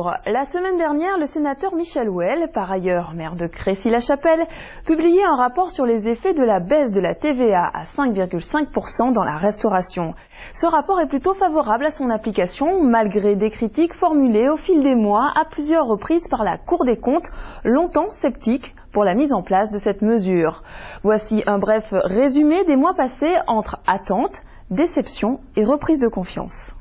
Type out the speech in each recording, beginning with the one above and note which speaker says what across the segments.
Speaker 1: Bonjour. La semaine dernière, le sénateur Michel Houel, par ailleurs maire de Crécy-la-Chapelle, publiait un rapport sur les effets de la baisse de la TVA à 5,5% dans la restauration. Ce rapport est plutôt favorable à son application, malgré des critiques formulées au fil des mois à plusieurs reprises par la Cour des comptes, longtemps sceptique pour la mise en place de cette mesure. Voici un bref résumé des mois passés entre attente, déception et reprise de confiance.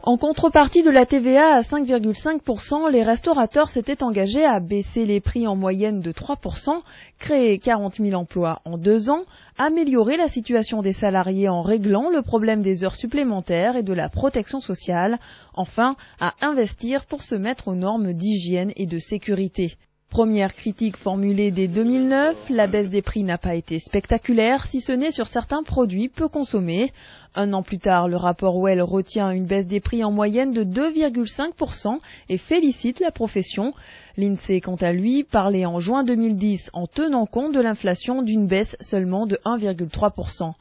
Speaker 1: En contrepartie de la TVA à 5,5%, les restaurateurs s'étaient engagés à baisser les prix en moyenne de 3%, créer 40 000 emplois en 2 ans, améliorer la situation des salariés en réglant le problème des heures supplémentaires et de la protection sociale, enfin à investir pour se mettre aux normes d'hygiène et de sécurité. Première critique formulée dès 2009, la baisse des prix n'a pas été spectaculaire, si ce n'est sur certains produits peu consommés. Un an plus tard, le rapport Houel retient une baisse des prix en moyenne de 2,5% et félicite la profession. L'INSEE, quant à lui, parlait en juin 2010 en tenant compte de l'inflation d'une baisse seulement de 1,3%.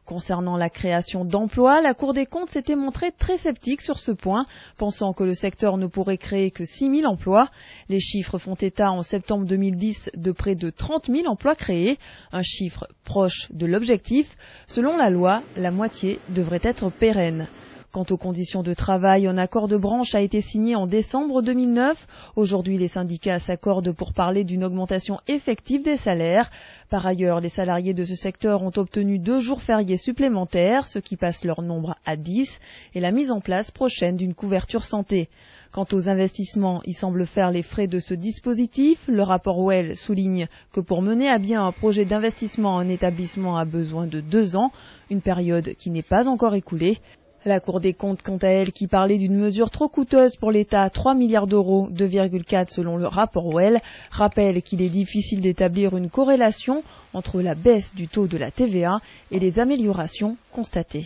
Speaker 1: Concernant la création d'emplois, la Cour des comptes s'était montrée très sceptique sur ce point, pensant que le secteur ne pourrait créer que 6 000 emplois. Les chiffres font état en septembre 2010 de près de 30 000 emplois créés, un chiffre proche de l'objectif. Selon la loi, la moitié devrait être pérenne. Quant aux conditions de travail, un accord de branche a été signé en décembre 2009. Aujourd'hui, les syndicats s'accordent pour parler d'une augmentation effective des salaires. Par ailleurs, les salariés de ce secteur ont obtenu 2 jours fériés supplémentaires, ce qui passe leur nombre à 10, et la mise en place prochaine d'une couverture santé. Quant aux investissements, ils semblent faire les frais de ce dispositif. Le rapport Houel souligne que pour mener à bien un projet d'investissement, un établissement a besoin de 2 ans, une période qui n'est pas encore écoulée. La Cour des comptes, quant à elle, qui parlait d'une mesure trop coûteuse pour l'État, 3 milliards d'euros, 2,4 selon le rapport Houel, rappelle qu'il est difficile d'établir une corrélation entre la baisse du taux de la TVA et les améliorations constatées.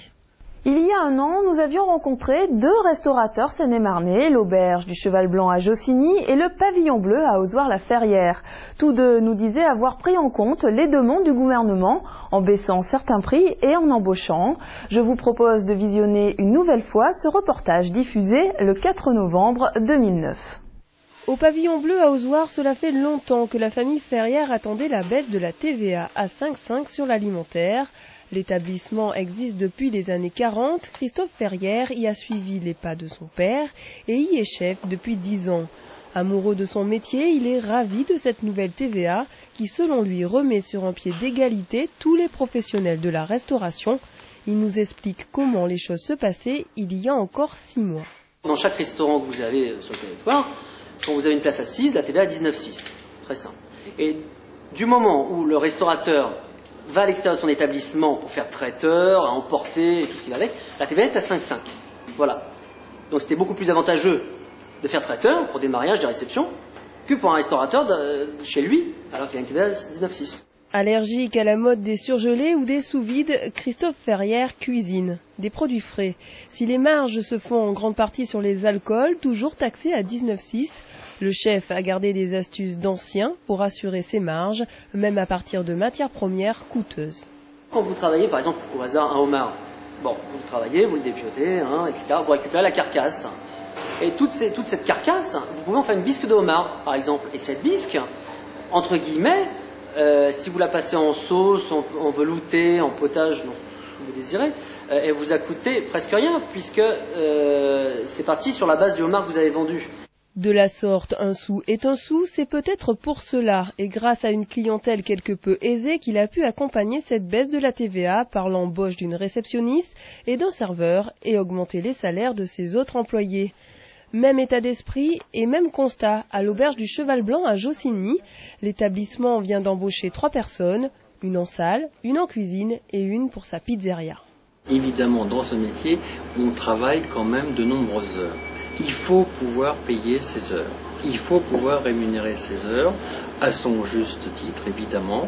Speaker 1: Il y a 1 an, nous avions rencontré 2 restaurateurs seine-et-marnais, l'Auberge du Cheval Blanc à Jossigny et le Pavillon Bleu à Ozoir-la-Ferrière. Tous 2 nous disaient avoir pris en compte les demandes du gouvernement en baissant certains prix et en embauchant. Je vous propose de visionner une nouvelle fois ce reportage diffusé le 4 novembre 2009. Au Pavillon Bleu à Ozoir, cela fait longtemps que la famille Ferrière attendait la baisse de la TVA à 5,5 sur l'alimentaire. L'établissement existe depuis les années 40. Christophe Ferrière y a suivi les pas de son père et y est chef depuis 10 ans. Amoureux de son métier, il est ravi de cette nouvelle TVA qui, selon lui, remet sur un pied d'égalité tous les professionnels de la restauration. Il nous explique comment les choses se passaient il y a encore 6 mois.
Speaker 2: Dans chaque restaurant que vous avez sur le territoire, quand vous avez une place assise, la TVA est 19,6. Très simple. Et du moment où le restaurateur va à l'extérieur de son établissement pour faire traiteur, à emporter et tout ce qui va avec, la TVA est à 5,5. Voilà. Donc c'était beaucoup plus avantageux de faire traiteur pour des mariages, des réceptions, que pour un restaurateur chez lui, alors qu'il y a une TVA à 19,6.
Speaker 1: Allergique à la mode des surgelés ou des sous-vides, Christophe Ferrière cuisine des produits frais. Si les marges se font en grande partie sur les alcools, toujours taxés à 19,6, le chef a gardé des astuces d'anciens pour assurer ses marges, même à partir de matières premières coûteuses.
Speaker 2: Quand vous travaillez, par exemple, au hasard, un homard, bon, vous le travaillez, vous le dépiotez, etc., vous récupérez la carcasse. Et toute cette carcasse, vous pouvez en faire une bisque de homard, par exemple. Et cette bisque, entre guillemets, si vous la passez en sauce, en velouté, en potage, non, vous désirez, elle vous a coûté presque rien, puisque c'est parti sur la base du homard que vous avez vendu.
Speaker 1: De la sorte, un sou est un sou, c'est peut-être pour cela, et grâce à une clientèle quelque peu aisée qu'il a pu accompagner cette baisse de la TVA par l'embauche d'une réceptionniste et d'un serveur et augmenter les salaires de ses autres employés. Même état d'esprit et même constat à l'Auberge du Cheval Blanc à Jossigny. L'établissement vient d'embaucher 3 personnes, une en salle, une en cuisine et une pour sa pizzeria.
Speaker 3: Évidemment, dans ce métier, on travaille quand même de nombreuses heures. Il faut pouvoir payer ses heures. Il faut pouvoir rémunérer ses heures à son juste titre, évidemment,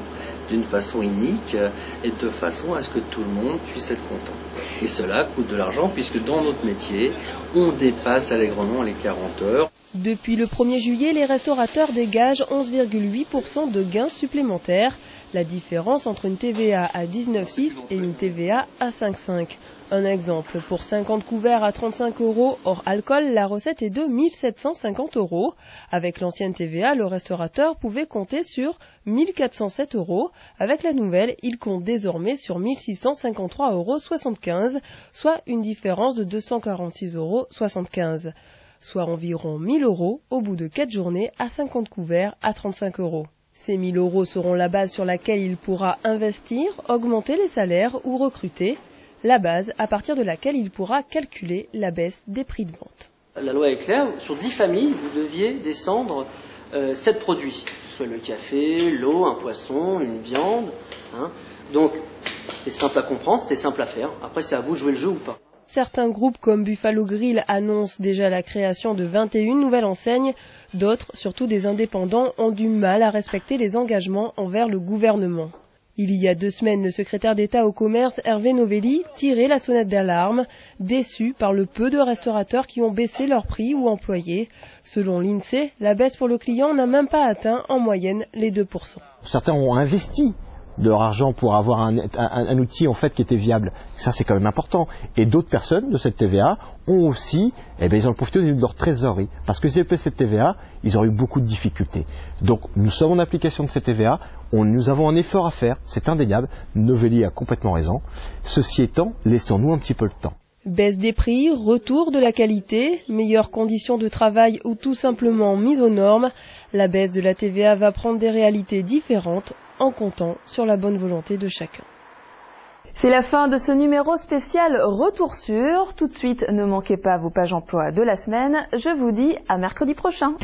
Speaker 3: d'une façon unique et de façon à ce que tout le monde puisse être content. Et cela coûte de l'argent puisque dans notre métier, on dépasse allègrement les 40 heures.
Speaker 1: Depuis le 1er juillet, les restaurateurs dégagent 11,8% de gains supplémentaires.
Speaker 4: La différence entre une TVA à 19,6 et une TVA à 5,5. Un exemple, pour 50 couverts à 35 € hors alcool, la recette est de 1750 €. Avec l'ancienne TVA, le restaurateur pouvait compter sur 1407 €. Avec la nouvelle, il compte désormais sur 1653,75 €, soit une différence de 246,75 €, soit environ 1000 € au bout de 4 journées à 50 couverts à 35 €. Ces 1000 € seront la base sur laquelle il pourra investir, augmenter les salaires ou recruter. La base à partir de laquelle il pourra calculer la baisse des prix de vente.
Speaker 2: La loi est claire, sur 10 familles, vous deviez descendre 7 produits, que ce soit le café, l'eau, un poisson, une viande. Donc, c'était simple à comprendre, c'était simple à faire. Après, c'est à vous de jouer le jeu ou pas.
Speaker 4: Certains groupes comme Buffalo Grill annoncent déjà la création de 21 nouvelles enseignes. D'autres, surtout des indépendants, ont du mal à respecter les engagements envers le gouvernement. Il y a 2 semaines, le secrétaire d'État au commerce, Hervé Novelli, tirait la sonnette d'alarme, déçu par le peu de restaurateurs qui ont baissé leurs prix ou employés. Selon l'INSEE, la baisse pour le client n'a même pas atteint en moyenne les 2%.
Speaker 5: Certains ont investi de leur argent pour avoir un outil en fait qui était viable. Ça c'est quand même important. Et d'autres personnes de cette TVA ont aussi, ils ont profité de leur trésorerie. Parce que s'ils avaient payé cette TVA, ils auraient eu beaucoup de difficultés. Donc nous sommes en application de cette TVA, nous avons un effort à faire, c'est indéniable. Novelli a complètement raison. Ceci étant, laissons-nous un petit peu le temps.
Speaker 4: Baisse des prix, retour de la qualité, meilleures conditions de travail ou tout simplement mise aux normes, la baisse de la TVA va prendre des réalités différentes en comptant sur la bonne volonté de chacun.
Speaker 1: C'est la fin de ce numéro spécial Retour sûr. Tout de suite, ne manquez pas vos pages emploi de la semaine. Je vous dis à mercredi prochain.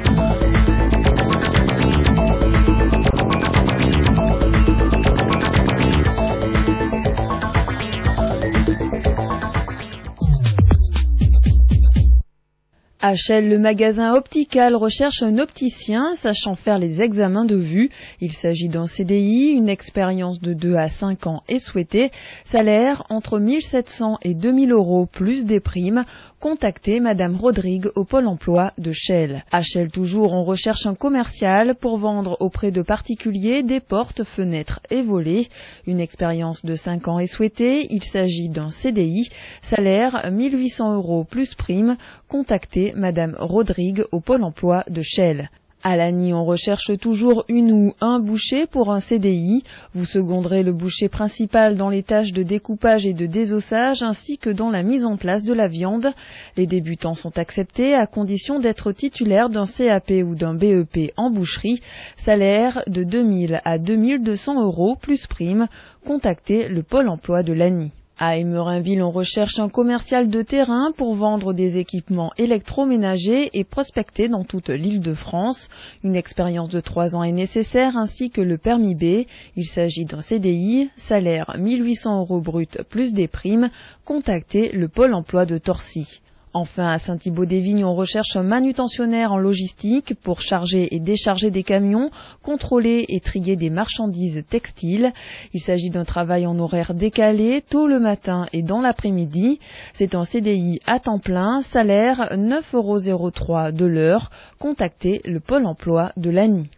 Speaker 1: HL, le magasin Optical, recherche un opticien sachant faire les examens de vue. Il s'agit d'un CDI, une expérience de 2 à 5 ans est souhaitée. Salaire entre 1700 et 2000 € plus des primes. Contactez Madame Rodrigue au Pôle emploi de Chelles. HL toujours, on recherche un commercial pour vendre auprès de particuliers des portes, fenêtres et volets. Une expérience de 5 ans est souhaitée. Il s'agit d'un CDI. Salaire 1800 € plus prime. Contactez Madame Rodrigue au Pôle emploi de Chelles. À Lagny, on recherche toujours une ou un boucher pour un CDI. Vous seconderez le boucher principal dans les tâches de découpage et de désossage ainsi que dans la mise en place de la viande. Les débutants sont acceptés à condition d'être titulaires d'un CAP ou d'un BEP en boucherie. Salaire de 2000 à 2200 € plus prime. Contactez le Pôle emploi de Lagny. À Émerinville, on recherche un commercial de terrain pour vendre des équipements électroménagers et prospecter dans toute l'Île-de-France. Une expérience de 3 ans est nécessaire ainsi que le permis B. Il s'agit d'un CDI, salaire 1800 € brut plus des primes. Contactez le Pôle emploi de Torcy. Enfin, à Saint-Thibault-des-Vignes, on recherche un manutentionnaire en logistique pour charger et décharger des camions, contrôler et trier des marchandises textiles. Il s'agit d'un travail en horaire décalé, tôt le matin et dans l'après-midi. C'est un CDI à temps plein, salaire 9,03 € de l'heure. Contactez le Pôle emploi de Lagny.